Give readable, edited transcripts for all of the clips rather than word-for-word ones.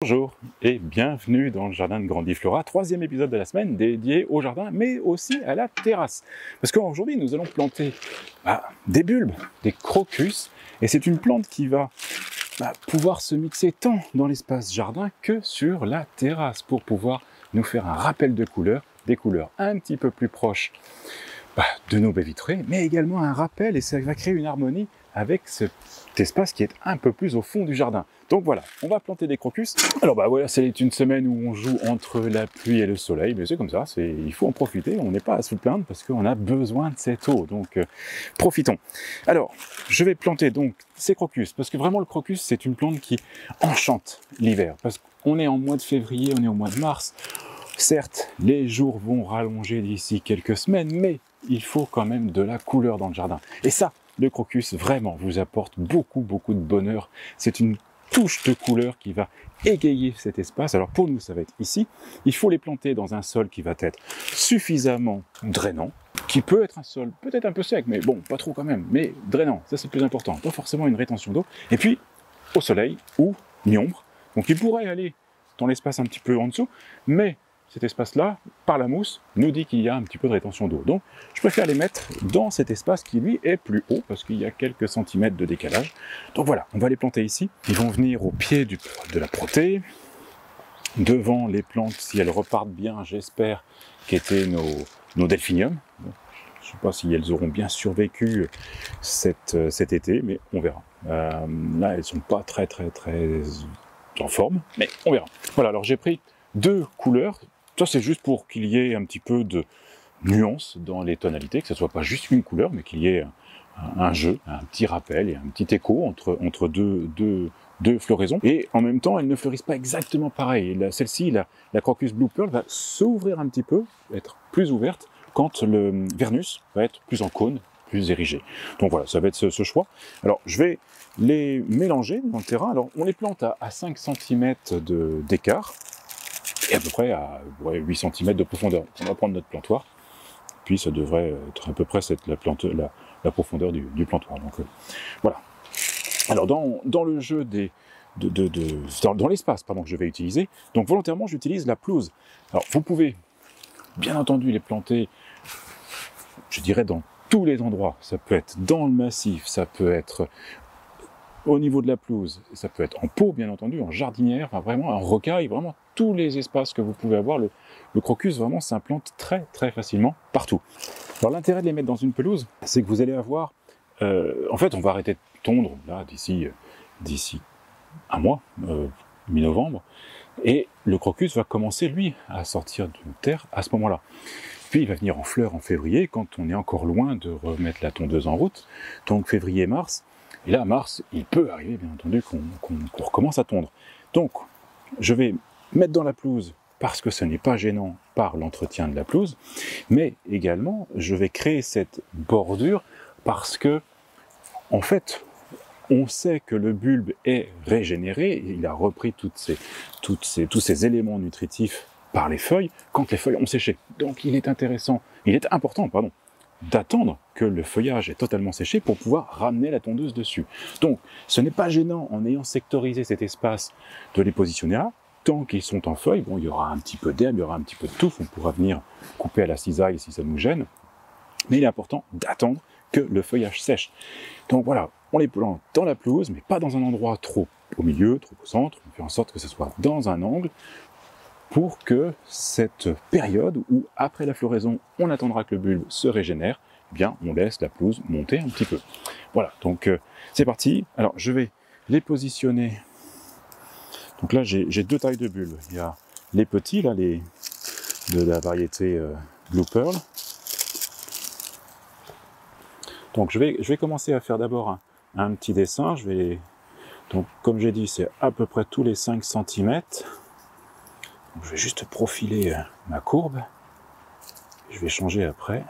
Bonjour et bienvenue dans le jardin de Grandiflora, troisième épisode de la semaine dédié au jardin mais aussi à la terrasse. Parce qu'aujourd'hui nous allons planter des bulbes, des crocus, et c'est une plante qui va pouvoir se mixer tant dans l'espace jardin que sur la terrasse pour pouvoir nous faire un rappel de couleurs, des couleurs un petit peu plus proches de nos baies vitrées, mais également un rappel, et ça va créer une harmonie avec cet espace qui est un peu plus au fond du jardin. Donc voilà, on va planter des crocus. Alors voilà, c'est une semaine où on joue entre la pluie et le soleil, mais c'est comme ça, il faut en profiter, on n'est pas à se plaindre parce qu'on a besoin de cette eau, donc profitons. Alors, je vais planter donc ces crocus, parce que vraiment le crocus c'est une plante qui enchante l'hiver, parce qu'on est en mois de février, on est au mois de mars. Certes, les jours vont rallonger d'ici quelques semaines, mais il faut quand même de la couleur dans le jardin. Et ça, le crocus vraiment vous apporte beaucoup de bonheur. C'est une touche de couleur qui va égayer cet espace. Alors pour nous, ça va être ici. Il faut les planter dans un sol qui va être suffisamment drainant, qui peut être un sol peut-être un peu sec, mais bon, pas trop quand même, mais drainant, ça c'est le plus important. Pas forcément une rétention d'eau. Et puis, au soleil ou mi-ombre. Donc il pourrait aller dans l'espace un petit peu en dessous, mais cet espace-là, par la mousse, nous dit qu'il y a un petit peu de rétention d'eau. Donc, je préfère les mettre dans cet espace qui, lui, est plus haut, parce qu'il y a quelques centimètres de décalage. Donc voilà, on va les planter ici. Ils vont venir au pied de la protée. Devant les plantes, si elles repartent bien, j'espère, qu'étaient nos delphiniums. Bon, je ne sais pas si elles auront bien survécu cet été, mais on verra. Là, elles ne sont pas très en forme, mais on verra. Voilà, alors j'ai pris 2 couleurs. Ça, c'est juste pour qu'il y ait un petit peu de nuance dans les tonalités, que ce ne soit pas juste une couleur, mais qu'il y ait un jeu, un petit rappel et un petit écho entre deux floraisons. Et en même temps, elles ne fleurissent pas exactement pareil. Celle-ci, la Crocus Blue Pearl, va s'ouvrir un petit peu, être plus ouverte, quand le Vernus va être plus en cône, plus érigé. Donc voilà, ça va être ce choix. Alors, je vais les mélanger dans le terrain. Alors, on les plante à 5 cm d'écart, et à peu près à 8 cm de profondeur. On va prendre notre plantoir, puis ça devrait être à peu près la profondeur du plantoir. Donc voilà. Alors dans le jeu dans l'espace que je vais utiliser, donc volontairement j'utilise la pelouse. Alors vous pouvez bien entendu les planter, je dirais dans tous les endroits. Ça peut être dans le massif, ça peut être au niveau de la pelouse, ça peut être en pot, bien entendu, en jardinière, enfin vraiment en rocaille, vraiment tous les espaces que vous pouvez avoir. Le crocus vraiment s'implante très facilement partout. Alors l'intérêt de les mettre dans une pelouse, c'est que vous allez avoir, en fait on va arrêter de tondre là d'ici un mois, mi-novembre, et le crocus va commencer lui à sortir de terre à ce moment-là. Puis il va venir en fleurs en février, quand on est encore loin de remettre la tondeuse en route, donc février-mars. Et là, mars, il peut arriver, bien entendu, qu'on recommence à tondre. Donc, je vais mettre dans la pelouse, parce que ce n'est pas gênant par l'entretien de la pelouse, mais également, je vais créer cette bordure, parce que, en fait, on sait que le bulbe est régénéré, il a repris tous ces éléments nutritifs par les feuilles, quand les feuilles ont séché. Donc, il est important, d'attendre que le feuillage est totalement séché pour pouvoir ramener la tondeuse dessus. Donc, ce n'est pas gênant, en ayant sectorisé cet espace, de les positionner là. Tant qu'ils sont en feuilles, bon, il y aura un petit peu d'herbe, il y aura un petit peu de touffe, on pourra venir couper à la cisaille si ça nous gêne, mais il est important d'attendre que le feuillage sèche. Donc voilà, on les plante dans la pelouse, mais pas dans un endroit trop au milieu, trop au centre, on fait en sorte que ce soit dans un angle, pour que cette période où, après la floraison, on attendra que le bulbe se régénère, eh bien, on laisse la pelouse monter un petit peu. Voilà, donc c'est parti. Alors, je vais les positionner. Donc là, j'ai 2 tailles de bulbes. Il y a les petits, là, de la variété Blue Pearl. Donc, je vais commencer à faire d'abord un petit dessin. Donc, comme j'ai dit, c'est à peu près tous les 5 cm. Je vais juste profiler ma courbe. Je vais changer après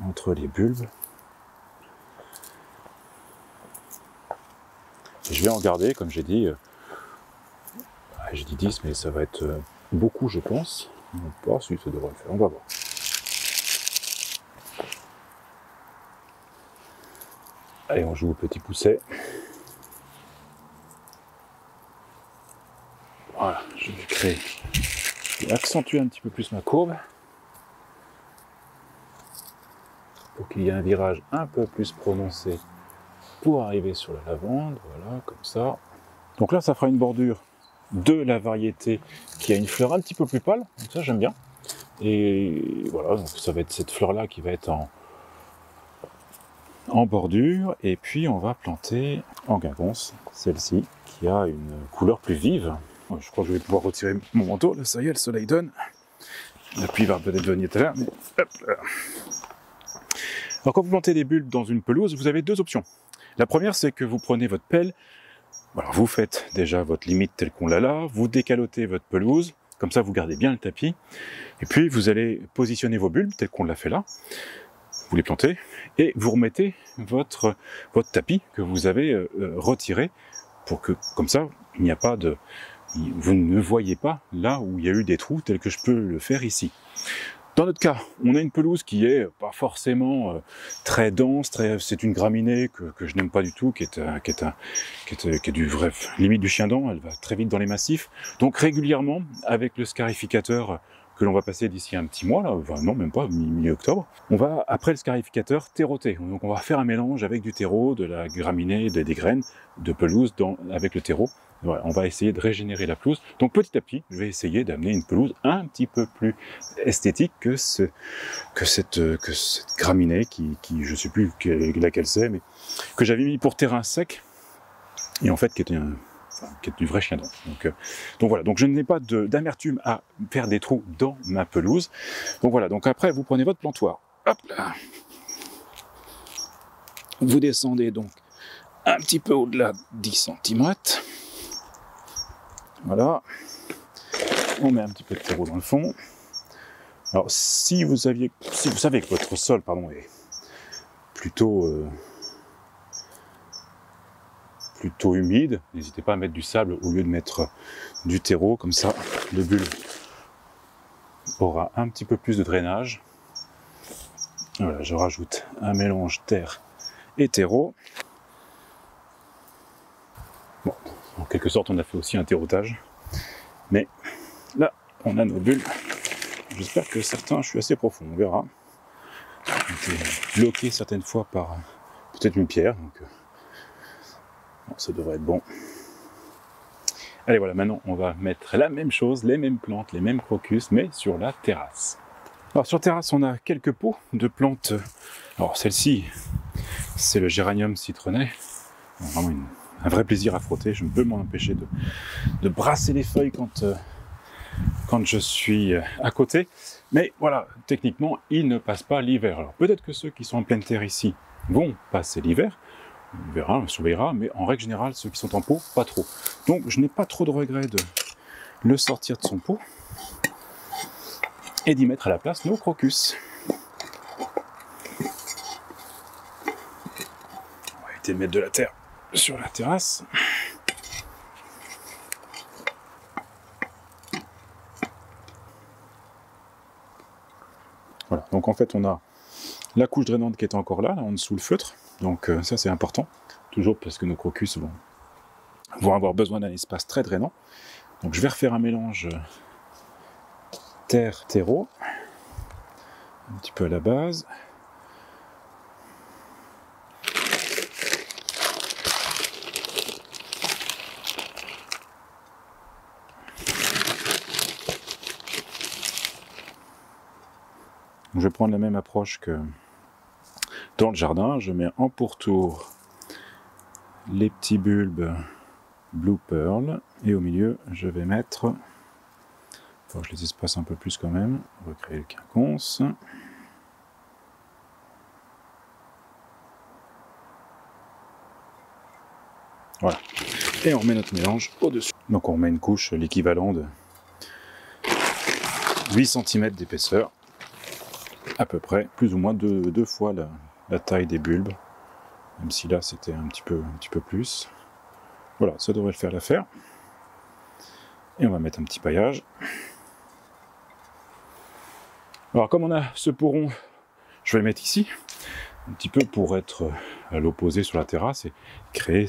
entre les bulbes. Et je vais en garder, comme j'ai dit 10, mais ça va être beaucoup, je pense. Pas si ça devrait le faire, on va voir. Allez, on joue au petit pousset. Voilà, je vais créer, je vais accentuer un petit peu plus ma courbe pour qu'il y ait un virage un peu plus prononcé pour arriver sur la lavande, voilà, comme ça. Donc là, ça fera une bordure de la variété qui a une fleur un petit peu plus pâle, donc ça j'aime bien. Et voilà, donc ça va être cette fleur-là qui va être en bordure, et puis on va planter en guingonce, celle-ci, qui a une couleur plus vive. Je crois que je vais pouvoir retirer mon manteau, là ça y est, le soleil donne. La pluie va peut-être venir tout à l'heure, mais hop là. Alors quand vous plantez des bulbes dans une pelouse, vous avez deux options. La première, c'est que vous prenez votre pelle, voilà, vous faites déjà votre limite telle qu'on l'a là, vous décalotez votre pelouse, comme ça vous gardez bien le tapis, et puis vous allez positionner vos bulbes tels qu'on l'a fait là, vous les plantez, et vous remettez votre tapis que vous avez retiré, pour que, comme ça, il n'y a pas de... vous ne voyez pas là où il y a eu des trous, tels que je peux le faire ici. Dans notre cas, on a une pelouse qui est pas forcément très dense, c'est une graminée que je n'aime pas du tout, qui est du vrai, limite du chien-dent, elle va très vite dans les massifs. Donc régulièrement, avec le scarificateur que l'on va passer d'ici un petit mois, là, enfin, non même pas, mi-octobre, on va, après le scarificateur, terroter. Donc on va faire un mélange avec du terreau, de la graminée, des graines de pelouse avec le terreau. Voilà, on va essayer de régénérer la pelouse. Donc petit à petit, je vais essayer d'amener une pelouse un petit peu plus esthétique que cette graminée qui je sais plus laquelle c'est, mais que j'avais mis pour terrain sec, et en fait qui est du vrai chien-dent. Donc voilà, donc je n'ai pas d'amertume à faire des trous dans ma pelouse. Donc voilà, donc après vous prenez votre plantoir, hop là, vous descendez donc un petit peu au-delà de 10 cm. Voilà, on met un petit peu de terreau dans le fond. Alors si vous savez que votre sol est plutôt humide, n'hésitez pas à mettre du sable au lieu de mettre du terreau, comme ça le bulbe aura un petit peu plus de drainage. Voilà, je rajoute un mélange terre et terreau. Bon, en quelque sorte on a fait aussi un terreautage, mais là on a nos bulbes. J'espère que certains, je suis assez profond, on verra. J'ai été bloqué certaines fois par peut-être une pierre, donc bon, ça devrait être bon. Allez voilà, maintenant on va mettre la même chose, les mêmes plantes, les mêmes crocus, mais sur la terrasse. Alors sur terrasse, on a quelques pots de plantes. Alors celle-ci, c'est le géranium citronnet. Vraiment un vrai plaisir à frotter, je ne peux m'en empêcher de brasser les feuilles quand je suis à côté. Mais voilà, techniquement, il ne passe pas l'hiver. Alors peut-être que ceux qui sont en pleine terre ici vont passer l'hiver, on verra, on surveillera, mais en règle générale, ceux qui sont en pot, pas trop. Donc je n'ai pas trop de regret de le sortir de son pot et d'y mettre à la place nos crocus. On va éviter de mettre de la terre sur la terrasse. Voilà, donc en fait on a la couche drainante qui est encore là en dessous le feutre, donc ça c'est important, toujours parce que nos crocus vont avoir besoin d'un espace très drainant. Donc je vais refaire un mélange terre-terreau, un petit peu à la base. Je vais prendre la même approche que dans le jardin, je mets en pourtour les petits bulbes Blue Pearl, et au milieu je vais mettre, il faut que je les espace un peu plus quand même, on va créer le quinconce. Voilà, et on remet notre mélange au-dessus. Donc on remet une couche, l'équivalent de 8 cm d'épaisseur, à peu près, plus ou moins deux fois la taille des bulbes, même si là c'était un petit peu plus. Voilà, ça devrait le faire l'affaire. Et on va mettre un petit paillage. Alors comme on a ce pouron, je vais le mettre ici, un petit peu pour être à l'opposé sur la terrasse et créer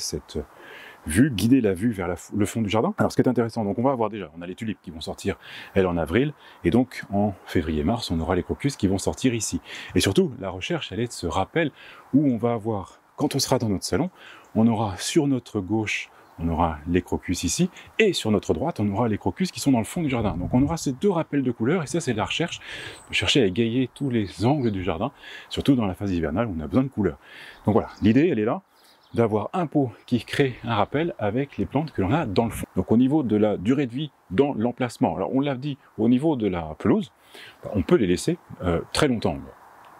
guider la vue vers le fond du jardin. Alors ce qui est intéressant, donc on va avoir déjà, on a les tulipes qui vont sortir, elles en avril, et donc en février-mars, on aura les crocus qui vont sortir ici. Et surtout, la recherche, elle est de ce rappel où on va avoir, quand on sera dans notre salon, on aura sur notre gauche, on aura les crocus ici, et sur notre droite, on aura les crocus qui sont dans le fond du jardin. Donc on aura ces deux rappels de couleurs, et ça c'est la recherche, de chercher à égayer tous les angles du jardin, surtout dans la phase hivernale où on a besoin de couleurs. Donc voilà, l'idée elle est là, d'avoir un pot qui crée un rappel avec les plantes que l'on a dans le fond. Donc au niveau de la durée de vie dans l'emplacement, alors on l'a dit, au niveau de la pelouse, on peut les laisser très longtemps.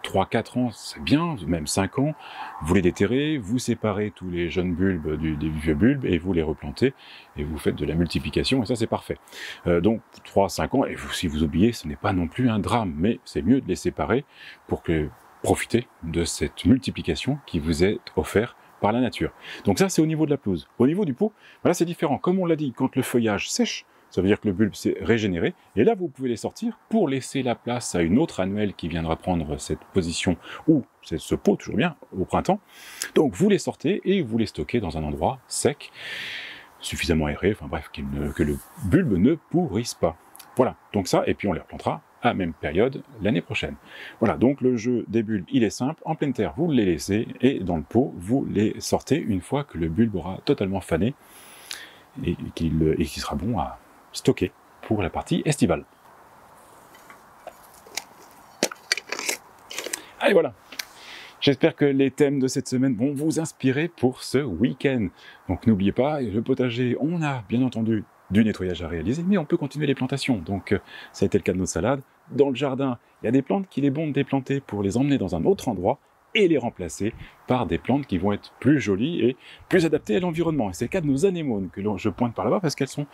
3-4 ans, c'est bien, même 5 ans, vous les déterrez, vous séparez tous les jeunes bulbes des vieux bulbes et vous les replantez et vous faites de la multiplication et ça c'est parfait. Donc 3-5 ans, et si vous oubliez, ce n'est pas non plus un drame, mais c'est mieux de les séparer pour profiter de cette multiplication qui vous est offerte par la nature. Donc ça c'est au niveau de la pelouse. Au niveau du pot, voilà c'est différent. Comme on l'a dit, quand le feuillage sèche, ça veut dire que le bulbe s'est régénéré, et là vous pouvez les sortir pour laisser la place à une autre annuelle qui viendra prendre cette position, ou ce pot, toujours bien, au printemps. Donc vous les sortez et vous les stockez dans un endroit sec, suffisamment aéré, enfin bref, que le bulbe ne pourrisse pas. Voilà, donc ça, et puis on les replantera à la même période l'année prochaine. Voilà, donc le jeu des bulbes, il est simple, en pleine terre, vous les laissez, et dans le pot, vous les sortez une fois que le bulbe aura totalement fané, et qu'il sera bon à stocké pour la partie estivale. Allez voilà, j'espère que les thèmes de cette semaine vont vous inspirer pour ce week-end. Donc n'oubliez pas, le potager, on a bien entendu du nettoyage à réaliser, mais on peut continuer les plantations. Donc ça a été le cas de nos salades. Dans le jardin, il y a des plantes qu'il est bon de déplanter pour les emmener dans un autre endroit et les remplacer par des plantes qui vont être plus jolies et plus adaptées à l'environnement. Et c'est le cas de nos anémones que je pointe par là-bas parce qu'elles sont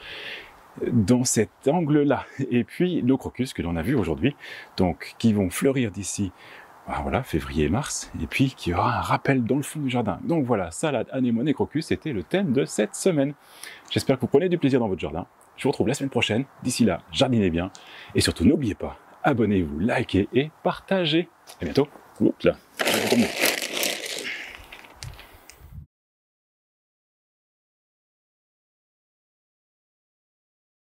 dans cet angle-là. Et puis nos crocus que l'on a vus aujourd'hui, donc qui vont fleurir d'ici, voilà, février-mars, et puis qui aura un rappel dans le fond du jardin. Donc voilà, salade, anémone et crocus, c'était le thème de cette semaine. J'espère que vous prenez du plaisir dans votre jardin. Je vous retrouve la semaine prochaine. D'ici là, jardinez bien. Et surtout, n'oubliez pas, abonnez-vous, likez et partagez. À bientôt. Oups là.